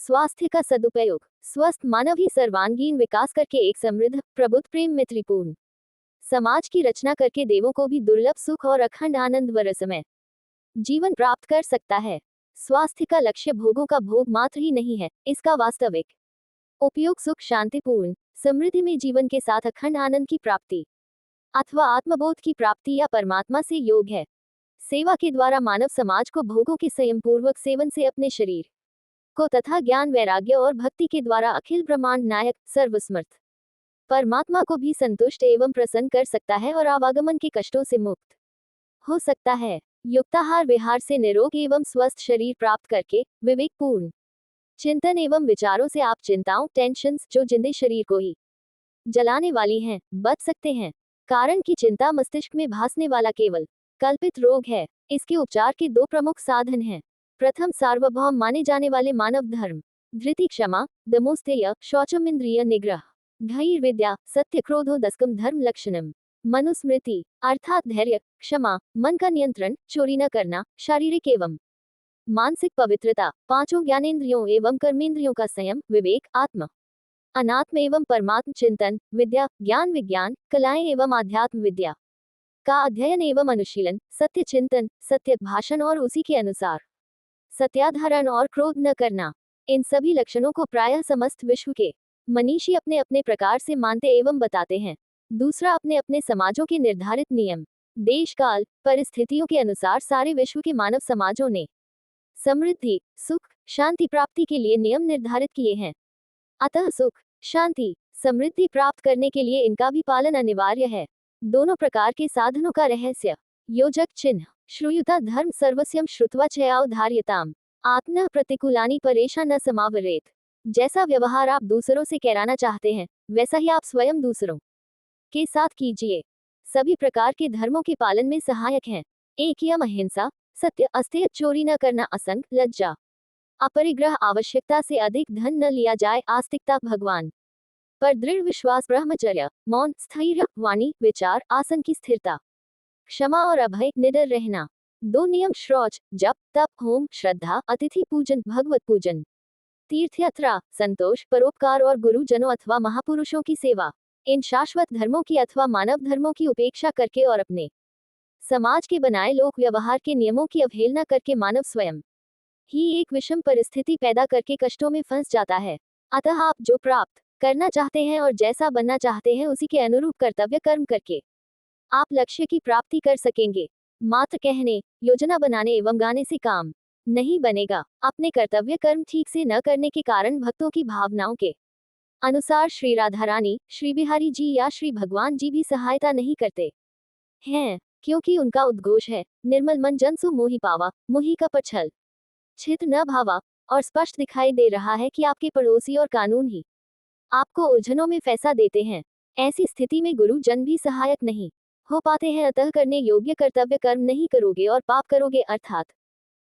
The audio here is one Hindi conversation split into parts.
स्वास्थ्य का सदुपयोग। स्वस्थ मानव ही सर्वांगीण विकास करके एक समृद्ध, प्रबुद्ध, प्रेम मैत्रीपूर्ण समाज की रचना करके देवों को भी दुर्लभ सुख और अखंड आनंद व रसमय जीवन प्राप्त कर सकता है। स्वास्थ्य का लक्ष्य भोगों का भोग मात्र ही नहीं है, इसका वास्तविक उपयोग सुख, शांतिपूर्ण समृद्धि में जीवन के साथ अखंड आनंद की प्राप्ति अथवा आत्मबोध की प्राप्ति या परमात्मा से योग है। सेवा के द्वारा मानव समाज को भोगों के संयमपूर्वक सेवन से अपने शरीर को तथा ज्ञान, वैराग्य और भक्ति के द्वारा अखिल ब्रह्मांड नायक सर्वसमर्थ परमात्मा को भी संतुष्ट एवं प्रसन्न कर सकता है और आवागमन के कष्टों से मुक्त हो सकता है। युक्ताहार विहार से निरोग एवं स्वस्थ शरीर प्राप्त करके विवेकपूर्ण चिंतन एवं विचारों से आप चिंताओं, टेंशन्स जो जिंदे शरीर को ही जलाने वाली हैं, बच सकते हैं। कारण कि चिंता मस्तिष्क में भासने वाला केवल कल्पित रोग है। इसके उपचार के दो प्रमुख साधन हैं। प्रथम, सार्वभौम माने जाने वाले मानव धर्म धृति, क्षमा, दमोस्तेय, शौचम, इंद्रिय निग्रह, धैर्यविद्या, सत्य, क्रोधो दस्कम, धर्म लक्षणम, मनुस्मृति अर्थात धैर्य, क्षमा, मन का नियंत्रण, चोरी न करना, शारीरिक एवं मानसिक पवित्रता, पांचों ज्ञानेंद्रियों एवं कर्मेंद्रियों का संयम, विवेक, आत्म अनात्म एवं परमात्म चिंतन, विद्या, ज्ञान, विज्ञान, कलाएं एवं आध्यात्म विद्या का अध्ययन एवं अनुशीलन, सत्य चिंतन, सत्य भाषण और उसी के अनुसार सत्याधारण और क्रोध न करना। इन सभी लक्षणों को प्रायः समस्त विश्व के मनीषी अपने अपने प्रकार से मानते एवं बताते हैं। दूसरा, अपने अपने समाजों के निर्धारित नियम, देश काल, परिस्थितियों के अनुसार सारे विश्व के मानव समाजों ने समृद्धि, सुख, शांति प्राप्ति के लिए नियम निर्धारित किए हैं। अतः सुख, शांति, समृद्धि प्राप्त करने के लिए इनका भी पालन अनिवार्य है। दोनों प्रकार के साधनों का रहस्य, योजक चिन्ह, श्रूयता धर्म सर्वस्यम श्रुत्वा चयावधार्यताम, आत्मनः प्रतिकूलानि परेशान न समावरेत। जैसा व्यवहार आप दूसरों से कराना चाहते हैं, वैसा ही आप स्वयं दूसरों के साथ कीजिए। सभी प्रकार के धर्मों के पालन में सहायक हैं। एक, यम अहिंसा, सत्य, अस्तेय, चोरी न करना, असंग, लज्जा, अपरिग्रह, आवश्यकता से अधिक धन न लिया जाए, आस्तिकता, भगवान पर दृढ़ विश्वास, ब्रह्मचर्य, मौन, स्थैर्य, वाणी, विचार, आसन की स्थिरता, क्षमा और अभय, निडर रहना। दो नियम, शौच, जप, तप, होम, श्रद्धा, अतिथि पूजन, भगवत पूजन, तीर्थयात्रा, संतोष, परोपकार और गुरुजनों अथवा महापुरुषों की सेवा। इन शाश्वत धर्मों की अथवा मानव धर्मों की उपेक्षा करके और अपने समाज के बनाए लोक व्यवहार के नियमों की अवहेलना करके मानव स्वयं ही एक विषम परिस्थिति पैदा करके कष्टों में फंस जाता है। अतः आप जो प्राप्त करना चाहते हैं और जैसा बनना चाहते हैं, उसी के अनुरूप कर्तव्य कर्म करके आप लक्ष्य की प्राप्ति कर सकेंगे। मात्र कहने, योजना बनाने एवं गाने से काम नहीं बनेगा। अपने कर्तव्य कर्म ठीक से न करने के कारण भक्तों की भावनाओं के अनुसार श्री राधा रानी, श्री बिहारी जी या श्री भगवान जी भी सहायता नहीं करते हैं, क्योंकि उनका उद्घोष है, निर्मल मन जन सु मोहि पावा, मोहि का पछल छित न भावा। और स्पष्ट दिखाई दे रहा है कि आपके पड़ोसी और कानून ही आपको उलझनों में फंसा देते हैं। ऐसी स्थिति में गुरु जन भी सहायक नहीं हो पाते हैं। अतः करने योग्य कर्तव्य कर्म नहीं करोगे और पाप करोगे, अर्थात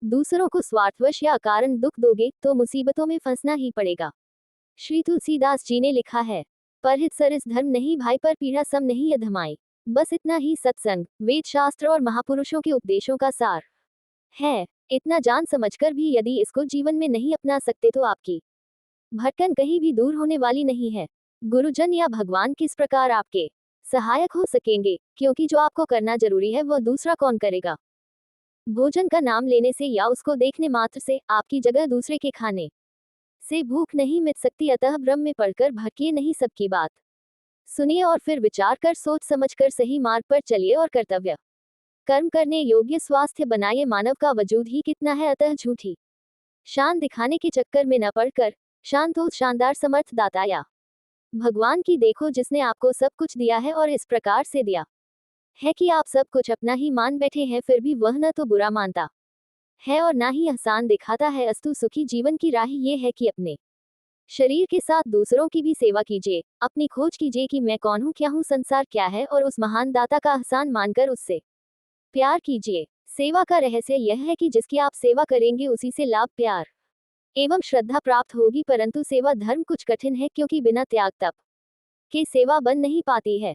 दूसरों को स्वार्थवश या अकारण दुख दोगे, तो मुसीबतों में फंसना ही पड़ेगा। श्री तुलसीदास जी ने लिखा है, परहित सरिस धर्म नहीं भाई, पर पीड़ा सम नहीं अधमाई। बस इतना ही सत्संग, वेद शास्त्र और महापुरुषों के उपदेशों का सार है। इतना जान समझकर भी यदि इसको जीवन में नहीं अपना सकते, तो आपकी भटकन कहीं भी दूर होने वाली नहीं है। गुरुजन या भगवान किस प्रकार आपके सहायक हो सकेंगे, क्योंकि जो आपको करना जरूरी है वह दूसरा कौन करेगा। भोजन का नाम लेने से या उसको देखने मात्र से आपकी जगह दूसरे के खाने से भूख नहीं मिट सकती। अतः भ्रम में पड़कर भटकिए नहीं, सबकी बात सुनिए और फिर विचार कर सोच समझकर सही मार्ग पर चलिए और कर्तव्य कर्म करने योग्य स्वास्थ्य बनाइए। मानव का वजूद ही कितना है, अतः झूठी शान दिखाने के चक्कर में न पड़कर शांत हो, शानदार समर्थ दाताया भगवान की देखो, जिसने आपको सब कुछ दिया है और इस प्रकार से दिया है कि आप सब कुछ अपना ही मान बैठे हैं, फिर भी वह न तो बुरा मानता है और ना ही एहसान दिखाता है। अस्तु सुखी जीवन की राह ये है कि अपने शरीर के साथ दूसरों की भी सेवा कीजिए। अपनी खोज कीजिए कि मैं कौन हूँ, क्या हूँ, संसार क्या है, और उस महान दाता का एहसान मानकर उससे प्यार कीजिए। सेवा का रहस्य यह है कि जिसकी आप सेवा करेंगे उसी से लाभ, प्यार एवं श्रद्धा प्राप्त होगी। परंतु सेवा धर्म कुछ कठिन है, क्योंकि बिना त्याग तप के सेवा बन नहीं पाती है।